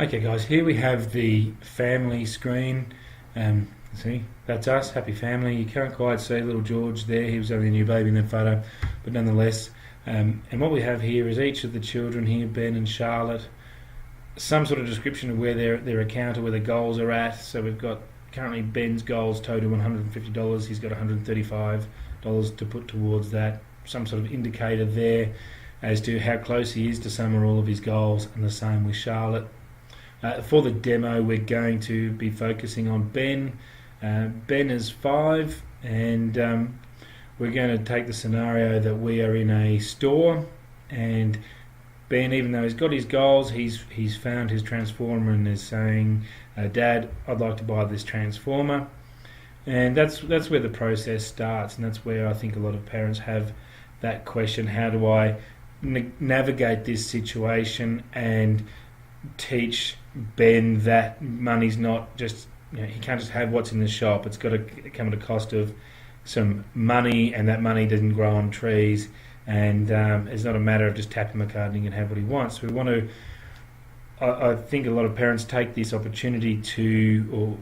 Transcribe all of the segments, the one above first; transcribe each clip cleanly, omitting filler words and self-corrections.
Okay guys, here we have the family screen. See, that's us, happy family. You can't quite see little George there, he was only a new baby in that photo, but nonetheless. And what we have here is each of the children here, Ben and Charlotte, some sort of description of where their account or where their goals are at. So we've got currently Ben's goals total $150, he's got $135 to put towards that. Some sort of indicator there as to how close he is to some or all of his goals, and the same with Charlotte. For the demo, we're going to be focusing on Ben. Ben is 5, and we're going to take the scenario that we are in a store, and Ben, even though he's got his goals, he's found his transformer and is saying, "Dad, I'd like to buy this transformer." And that's where the process starts, and that's where I think a lot of parents have that question: how do I navigate this situation and teach Ben that money's not just, he can't just have what's in the shop. It's got to come at a cost of some money, and that money doesn't grow on trees, and it's not a matter of just tapping the card and he can have what he wants. We want to, I think a lot of parents take this opportunity to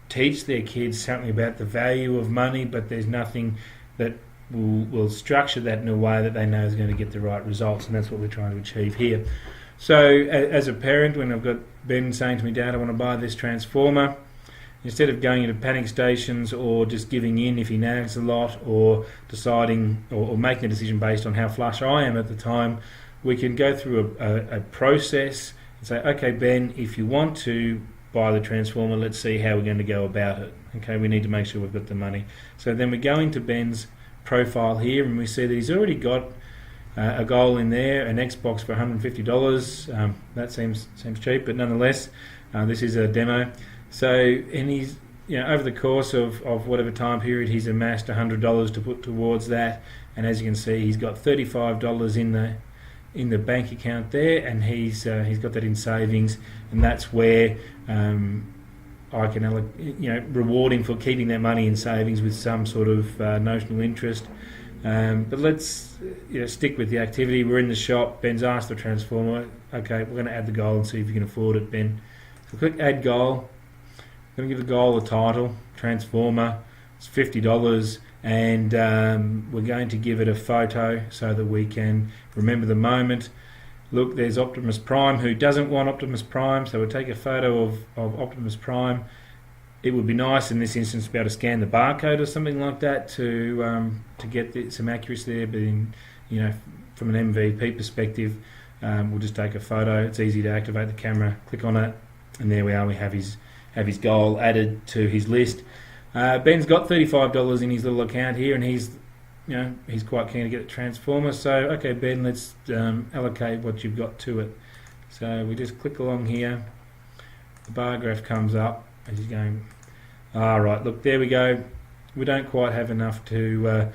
teach their kids something about the value of money, but there's nothing that will structure that in a way that they know is going to get the right results, and that's what we're trying to achieve here. So as a parent, when I've got Ben saying to me, "Dad, I want to buy this transformer," instead of going into panic stations or just giving in if he nags a lot, or deciding or making a decision based on how flush I am at the time, we can go through a process and say, "Okay, Ben, if you want to buy the transformer, let's see how we're going to go about it. Okay, we need to make sure we've got the money." So then we go into Ben's profile here, and we see that he's already got a goal in there, an Xbox for $150. That seems cheap, but nonetheless, this is a demo. So, and he's, over the course of whatever time period, he's amassed $100 to put towards that, and as you can see, he's got $35 in the bank account there, and he's got that in savings, and that's where I can reward him for keeping that money in savings with some sort of notional interest. But let's stick with the activity. We're in the shop. Ben's asked the transformer. Okay, we're going to add the goal and see if you can afford it, Ben. So click Add Goal. I'm going to give the goal a title, Transformer. It's $50, and we're going to give it a photo so that we can remember the moment. Look, there's Optimus Prime. Who doesn't want Optimus Prime? So we'll take a photo of Optimus Prime. It would be nice in this instance to be able to scan the barcode or something like that to get some accuracy there. But from an MVP perspective, we'll just take a photo. It's easy to activate the camera. Click on it, and there we are. We have his goal added to his list. Ben's got $35 in his little account here, and he's quite keen to get a transformer. So okay, Ben, let's allocate what you've got to it. So we just click along here. The bar graph comes up. And he's going, right, look, there we go. We don't quite have enough to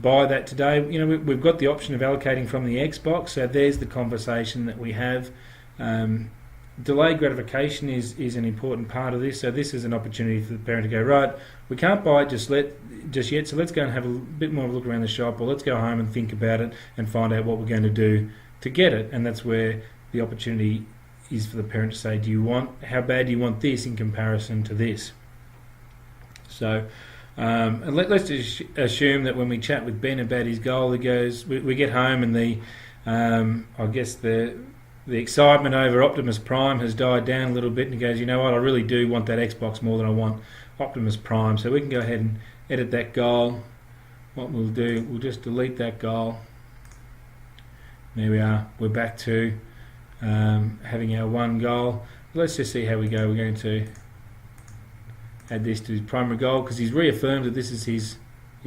buy that today. We've got the option of allocating from the Xbox, so there's the conversation that we have. Delayed gratification is an important part of this, so this is an opportunity for the parent to go, right, we can't buy it just yet, so let's go and have a bit more of a look around the shop, or let's go home and think about it and find out what we're going to do to get it. And that's where the opportunity is for the parent to say, how bad do you want this in comparison to this? So and let's just assume that when we chat with Ben about his goal, he goes, we get home, and the excitement over Optimus Prime has died down a little bit, and he goes, you know what, I really do want that Xbox more than I want Optimus Prime. So we can go ahead and edit that goal. What we'll do, we'll just delete that goal. There we are, we're back to having our one goal. Let's just see how we go. We're going to add this to his primary goal, because he's reaffirmed that this is his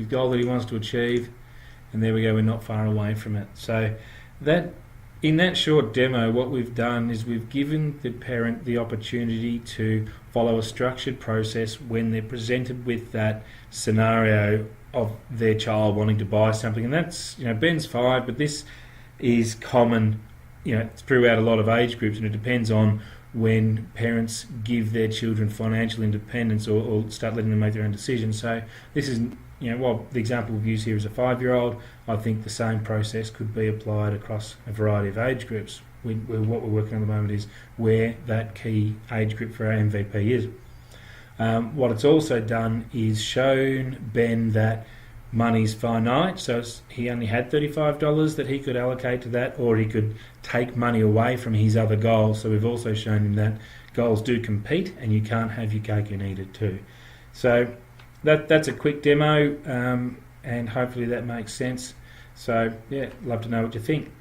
goal that he wants to achieve, and there we go, we're not far away from it. So that in that short demo, what we've done is we've given the parent the opportunity to follow a structured process when they're presented with that scenario of their child wanting to buy something. And that's, Ben's 5, but this is common throughout a lot of age groups, and it depends on when parents give their children financial independence or start letting them make their own decisions. So this is, the example we've used here is a 5-year-old. I think the same process could be applied across a variety of age groups. what we're working on at the moment is where that key age group for our MVP is. What it's also done is shown Ben that money's finite, so he only had $35 that he could allocate to that, or he could take money away from his other goals. So we've also shown him that goals do compete and you can't have your cake and eat it too. So that's a quick demo, and hopefully that makes sense. So yeah, love to know what you think.